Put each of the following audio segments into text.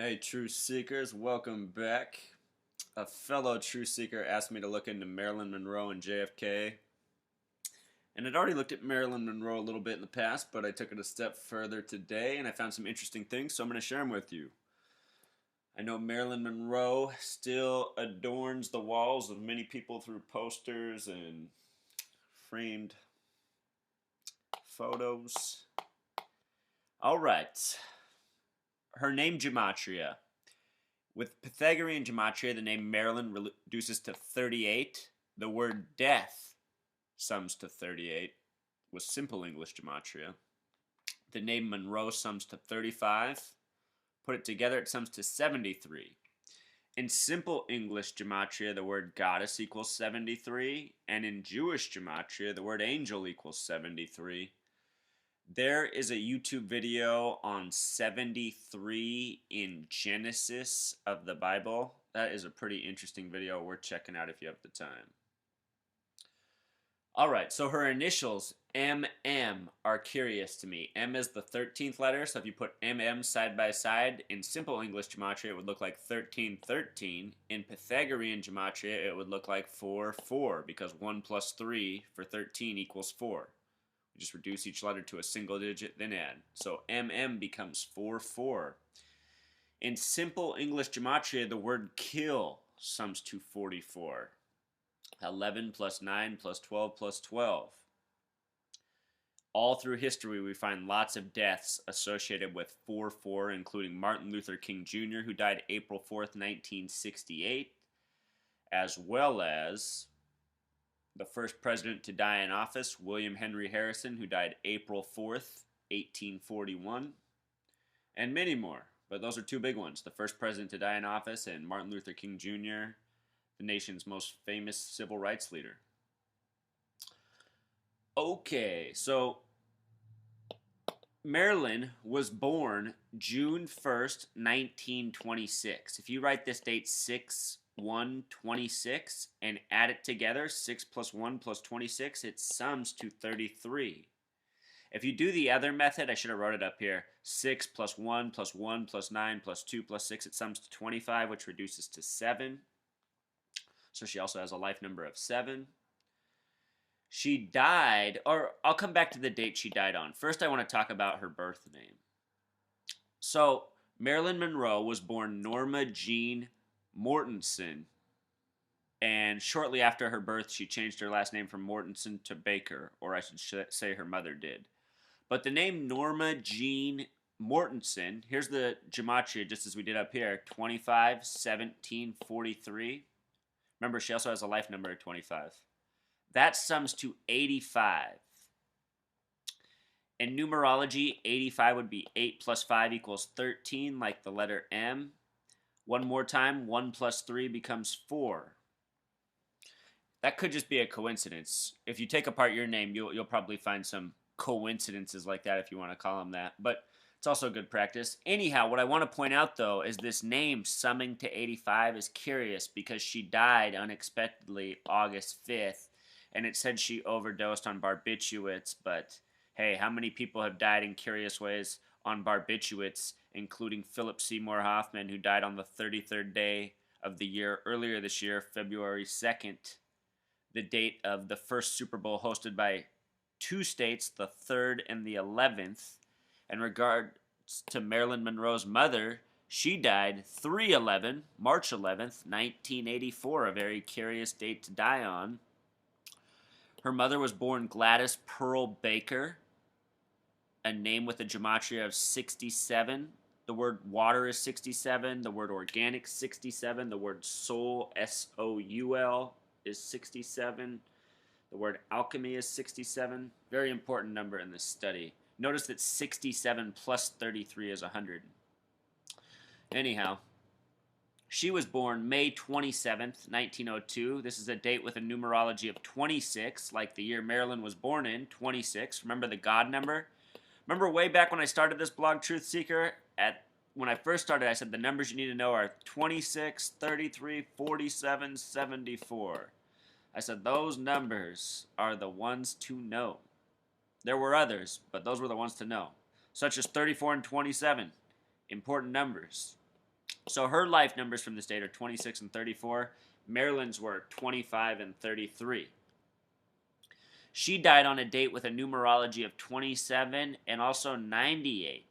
Hey, Truth Seekers, welcome back. A fellow Truth Seeker asked me to look into Marilyn Monroe and JFK. And I'd already looked at Marilyn Monroe a little bit in the past, but I took it a step further today and I found some interesting things, so I'm going to share them with you. I know Marilyn Monroe still adorns the walls of many people through posters and framed photos. All right. Her name gematria. With Pythagorean gematria, the name Marilyn reduces to 38. The word death sums to 38 with simple English gematria. The name Monroe sums to 35. Put it together, it sums to 73. In simple English gematria, the word goddess equals 73. And in Jewish gematria, the word angel equals 73. There is a YouTube video on 73 in Genesis of the Bible. That is a pretty interesting video worth checking out if you have the time. Alright, so her initials, MM, are curious to me. M is the 13th letter, so if you put MM side by side, in simple English gematria, it would look like 1313. In Pythagorean gematria, it would look like 4, because 1 plus 3 for 13 equals 4. Just reduce each letter to a single digit, then add. So MM becomes 4. In simple English gematria, the word kill sums to 44. 11 plus 9 plus 12 plus 12. All through history, we find lots of deaths associated with 4, including Martin Luther King Jr., who died April 4th, 1968, as well as the first president to die in office, William Henry Harrison, who died April 4th, 1841, and many more. But those are two big ones. The first president to die in office and Martin Luther King Jr., the nation's most famous civil rights leader. Okay, so Marilyn was born June 1st, 1926. If you write this date 6/1/26 and add it together, 6 plus 1 plus 26, it sums to 33. If you do the other method, I should have wrote it up here, 6 plus 1 plus 1 plus 9 plus 2 plus 6, it sums to 25, which reduces to 7. So she also has a life number of 7. She died, or I'll come back to the date she died on. First, I want to talk about her birth name. So, Marilyn Monroe was born Norma Jean Mortensen, and shortly after her birth, she changed her last name from Mortensen to Baker, or I should say her mother did. But the name Norma Jean Mortensen, here's the gematria just as we did up here, 25, 17, 43. Remember, she also has a life number of 25. That sums to 85. In numerology, 85 would be 8 plus 5 equals 13, like the letter M. One more time, 1 plus 3 becomes 4. That could just be a coincidence. If you take apart your name, you'll probably find some coincidences like that, if you want to call them that. But it's also good practice. Anyhow, what I want to point out, though, is this name, summing to 85, is curious because she died unexpectedly August 5th. And it said she overdosed on barbiturates, but hey, how many people have died in curious ways on barbiturates, including Philip Seymour Hoffman, who died on the 33rd day of the year earlier this year, February 2nd, the date of the first Super Bowl hosted by two states, the 3rd and the 11th. In regards to Marilyn Monroe's mother, she died 3/11, March 11th, 1984, a very curious date to die on. Her mother was born Gladys Pearl Baker, a name with a gematria of 67. The word water is 67. The word organic, 67. The word soul, S-O-U-L, is 67. The word alchemy is 67. Very important number in this study. Notice that 67 plus 33 is 100. Anyhow, she was born May 27th, 1902. This is a date with a numerology of 26, like the year Marilyn was born in, 26. Remember the God number? Remember way back when I started this blog, Truth Seeker? When I first started, I said the numbers you need to know are 26, 33, 47, 74. I said those numbers are the ones to know. There were others, but those were the ones to know, such as 34 and 27, important numbers. So her life numbers from this date are 26 and 34. Marilyn's were 25 and 33. She died on a date with a numerology of 27 and also 98.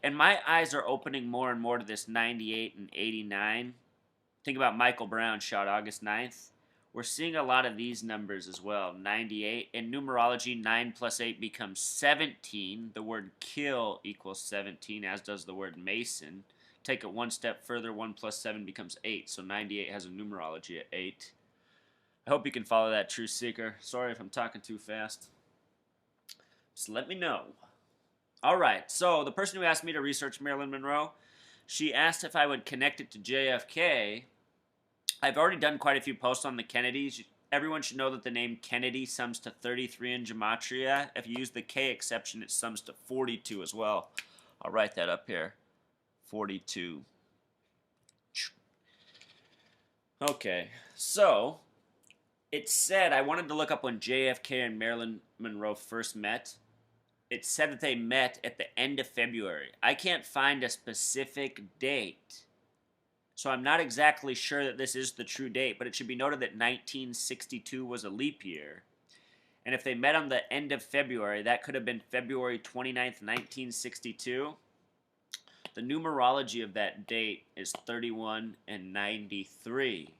And my eyes are opening more and more to this 98 and 89. Think about Michael Brown, shot August 9th. We're seeing a lot of these numbers as well. 98. In numerology, 9 plus 8 becomes 17. The word kill equals 17, as does the word mason. Take it one step further, 1 plus 7 becomes 8. So 98 has a numerology at 8. I hope you can follow that, True Seeker. Sorry if I'm talking too fast. Just let me know. All right, so the person who asked me to research Marilyn Monroe, she asked if I would connect it to JFK. I've already done quite a few posts on the Kennedys. Everyone should know that the name Kennedy sums to 33 in Gematria. If you use the K exception, it sums to 42 as well. I'll write that up here. 42. Okay, so it said, I wanted to look up when JFK and Marilyn Monroe first met. It said that they met at the end of February. I can't find a specific date, so I'm not exactly sure that this is the true date, but it should be noted that 1962 was a leap year. And if they met on the end of February, that could have been February 29th, 1962. The numerology of that date is 31 and 93,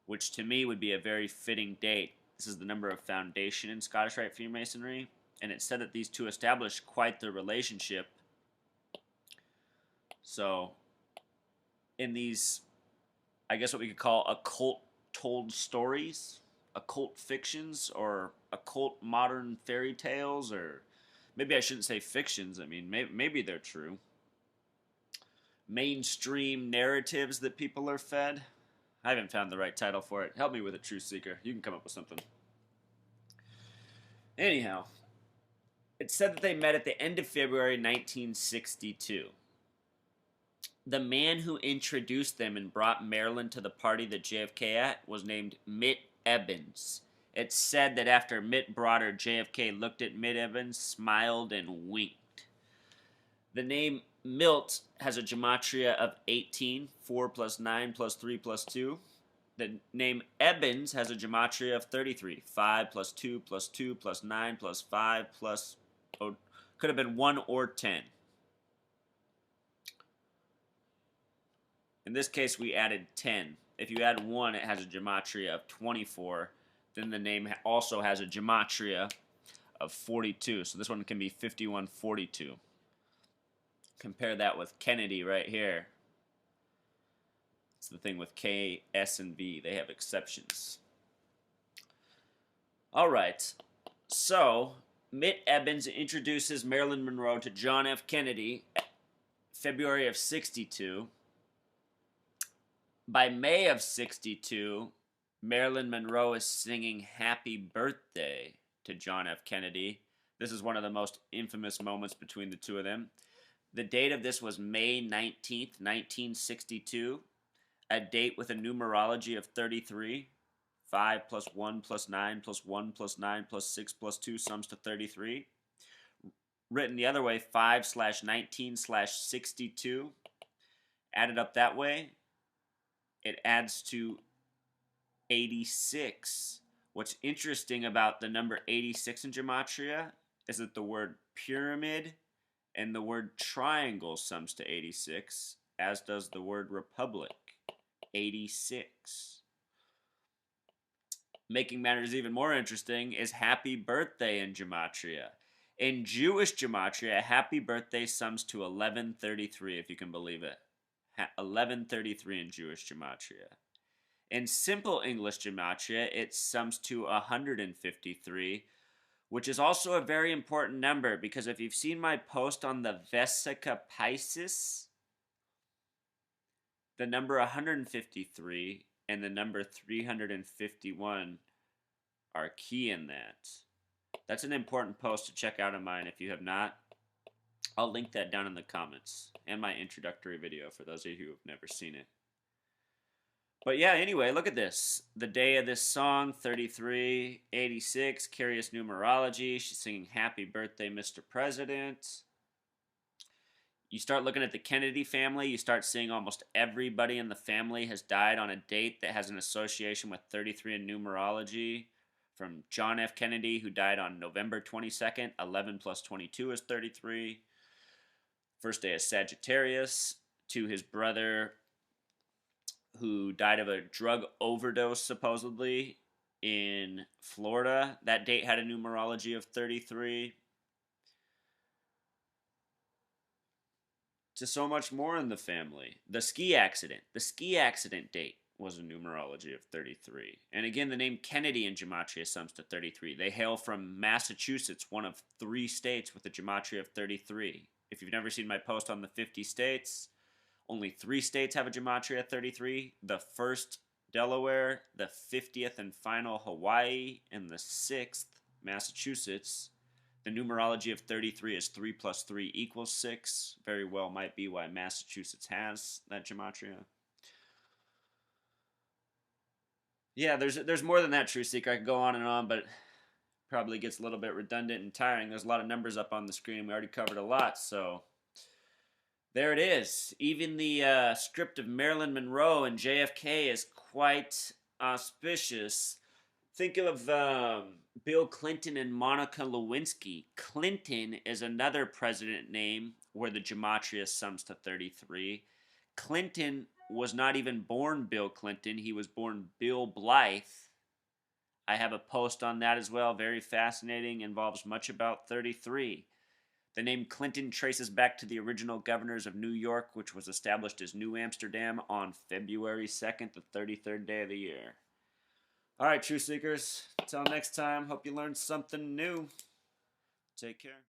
which to me would be a very fitting date. This is the number of foundation in Scottish Rite Freemasonry, and it said that these two established quite the relationship. So, in these, I guess what we could call occult told stories, occult fictions, or occult modern fairy tales, or maybe I shouldn't say fictions, I mean, maybe they're true. Mainstream narratives that people are fed. I haven't found the right title for it. Help me with it, True Seeker. You can come up with something. Anyhow, it said that they met at the end of February 1962. The man who introduced them and brought Marilyn to the party that JFK at was named Mitt Evans. It said that after Mitt brought her, JFK looked at Mitt Evans, smiled, and winked. The name Milt has a gematria of 18, 4 plus 9 plus 3 plus 2. The name Evans has a gematria of 33, 5 plus 2 plus 2 plus 9 plus 5 plus, could have been 1 or 10. In this case, we added 10. If you add 1, it has a gematria of 24. Then the name also has a gematria of 42. So this one can be 5142. Compare that with Kennedy right here. It's the thing with K, S, and V. They have exceptions. All right. So, Mitt Evans introduces Marilyn Monroe to John F. Kennedy February of 62. By May of 62, Marilyn Monroe is singing Happy Birthday to John F. Kennedy. This is one of the most infamous moments between the two of them. The date of this was May 19th, 1962, a date with a numerology of 33. 5 plus 1 plus 9 plus 1 plus 9 plus 6 plus 2 sums to 33. Written the other way, 5/19/62. Added up that way, it adds to 86. What's interesting about the number 86 in Gematria is that the word pyramid and the word triangle sums to 86, as does the word republic, 86. Making matters even more interesting is happy birthday in Gematria. In Jewish Gematria, happy birthday sums to 1133, if you can believe it. 1133 in Jewish Gematria. In simple English Gematria, it sums to 153, which is also a very important number, because if you've seen my post on the Vesica Pisces, the number 153 and the number 351 are key in that. That's an important post to check out of mine if you have not. I'll link that down in the comments, and my introductory video for those of you who have never seen it. But yeah, anyway, look at this. The day of this song, 3386, Curious Numerology. She's singing Happy Birthday, Mr. President. You start looking at the Kennedy family, you start seeing almost everybody in the family has died on a date that has an association with 33 in numerology. From John F. Kennedy, who died on November 22nd, 11 plus 22 is 33. First day of Sagittarius, to his brother, who died of a drug overdose, supposedly, in Florida. That date had a numerology of 33. To so much more in the family. The ski accident. The ski accident date was a numerology of 33. And again, the name Kennedy in Gematria sums to 33. They hail from Massachusetts, one of 3 states with a Gematria of 33. If you've never seen my post on the 50 states, only 3 states have a Gematria of 33. The first, Delaware, the 50th and final, Hawaii, and the 6th, Massachusetts. The numerology of 33 is 3 plus 3 equals 6. Very well might be why Massachusetts has that gematria. Yeah, there's more than that, True Seeker. I could go on and on, but probably gets a little bit redundant and tiring. There's a lot of numbers up on the screen. We already covered a lot, so there it is. Even the script of Marilyn Monroe and JFK is quite auspicious. Think of Bill Clinton and Monica Lewinsky. Clinton is another president name where the gematria sums to 33. Clinton was not even born Bill Clinton. He was born Bill Blythe. I have a post on that as well. Very fascinating. Involves much about 33. The name Clinton traces back to the original governors of New York, which was established as New Amsterdam on February 2nd, the 33rd day of the year. All right, True Seekers. Until next time, hope you learned something new. Take care.